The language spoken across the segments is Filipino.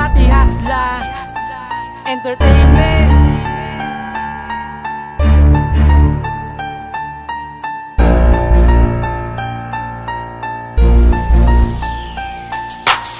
Makati Hasla Entertainment.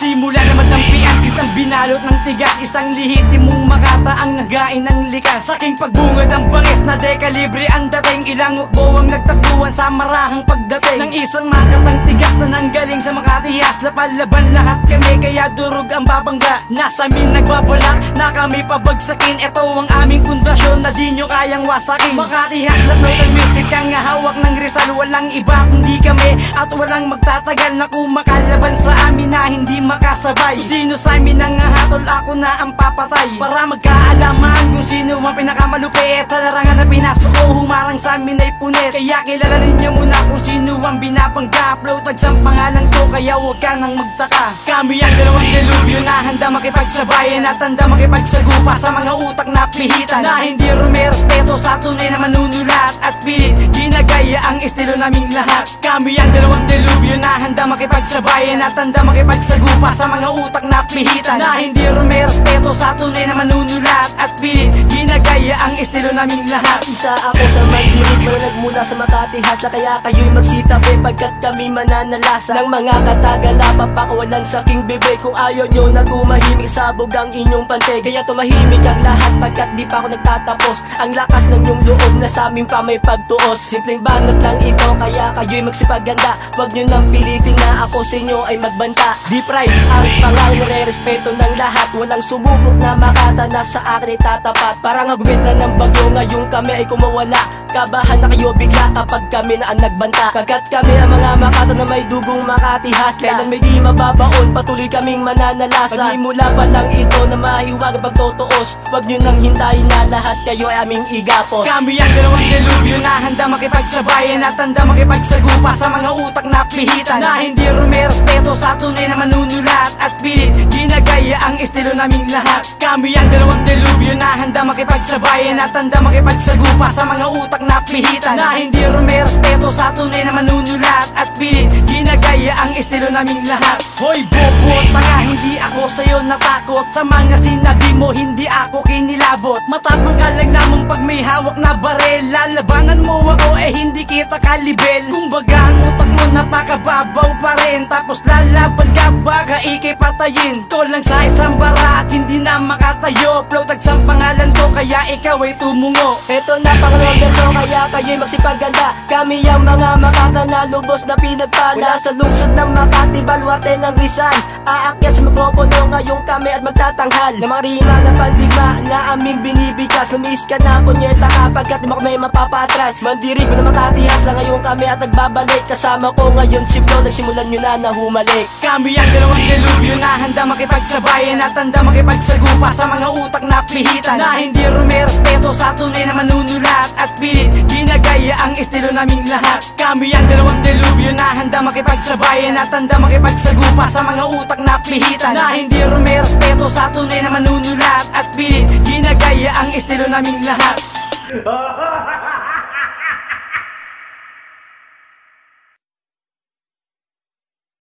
Simula na madampian, kitang binalot ng tigas. Isang lihitimong Makata ang nagain ng likas. Saking pagbungad ang bangis na dekalibre ang dating. Ilang ukbo ang nagtakbuhan sa marahang pagdating ng isang Makatang tigas na nanggaling sa Makati Hasla. Palaban lahat kami kaya durog ang babangga. Nasa amin nagbabalak na kami pabagsakin. Ito ang aming pundasyon na di nyo kayang wasakin. Makati Hasla Total Music ang hawak ng Rizal. Walang iba kundi kami at walang magtatagal na kumakalaban sa amin na hindi makasabay. Kung sino sa amin ang hatol, ako na ang papatay. Para magkaalaman kung sino ang pinakamalupit. Sa larangan na pinasok ko, humarang sa amin ay punit. Kaya kilalanin niyo muna kung sino ang binabangga. Flow tags ang pangalan ko, kaya huwag ka nang magtaka. Kami ang dalawang delubyo na handa makipagsabayan at handa makipagsagupa sa mga utak na pihitan. Na hindi rumerespeto sa tunay na manunulat at pilit ginagaya ang estilo naming lahat. Kami ang dalawang delubyo na handa makipagsabayan at handa makipagsagupa sa mga utak na pihitan. Na hindi rumerespeto sa tunay na manunulat at pilit ginagaya ang estilo naming lahat. Isa ako sa mandirig, mananag mula sa Makati Hasla. Kaya kayo'y magsitabi pagkat kami mananalasa ng mga katagan na papakawalan sa king bebe. Kung ayaw nyo na tumahimik, sabog ang inyong pantay. Kaya tumahimik ang lahat pagkat di pa ako nagtatapos. Ang lakas ng inyong loob na sa amin pa may pagtuos. Simpleng banat lang ito kaya kayo'y magsipaganda. Huwag nyo nang pilitin na ako sa inyo ay magbanta. Di pride ang pangalan, nare-respeto ng lahat. Walang sumubok na Makata na sa akin ay tatapat. Parang agumita ng bagyo ngayong kami ay kumawala. Kabahan na kayo bigla kapag kami na ang nagbanta. Pagkat kami ang mga Makata na may dugong Makati Hasla. Kailan may di mababaon, patuloy kaming mananalasa. Pagmimula pa lang ito na mahiwag ang pagtotoos. Huwag nyo nang hintayin na lahat kayo ay aming igapos. Kami ang dalawang delubyo na handa makipagsabayan at handa makipagsagupa sa mga utak na pihitan. Na hindi rumerespeto sa tunay na manunulat at pilit ginagaya ang estilo naming lahat. Kami ang dalawang delubyo na handa makipagsabayan at handa makipagsagupa sa mga utak na pihitan. Na hindi rumerespeto sa tunay na manunulat at pilit ginagaya ang estilo naming lahat. Hoy bobo, tanga, hindi ako sa'yo natakot. Sa mga sinabi mo, hindi ako kinilabot. Matapang ka lang naman pag may hawak na barel. Lalabanan mo ako hindi kita kalibel. Kumbaga ang utak mo napakababaw pa rin. Tapos lalaban ka baka ikipatayin ko lang sa isang bara at hindi na makatayo. Flow tags ang pangalan ko kaya ikaw ay tumungo. Eto na pangalawang verso kaya kayo'y magsipaganda. Kami ang mga Makata na lubos na pinagpala. Mula sa lungsod ng Makati, baluarte ng Rizal. Aakyat sa mikropono ngayong kami at magtatanghal ng mga rima na pandigma na aming binibigkas. Lumis ka na punyeta kapagkat di mo kami mapapatras. Mandirig mo na Makati Hasla ngayong kami at nagbabalik. Kasama ko ngayon si Flow, nagsimulan nyo na humalik. Kami ang dalawang delubyo na handa makipagsabayan at handa makipagsagupa sa mga utak na pihitan. Na hindi rumerespeto sa tunay na manunulat at pilit ginagaya ang estilo naming lahat. Kami ang dalawang delubyo na handa makipagsabayan at handa makipagsagupa sa mga utak na pihitan. Na hindi rumerespeto sa tunay na manunulat at pilit ginagaya ang estilo naming lahat.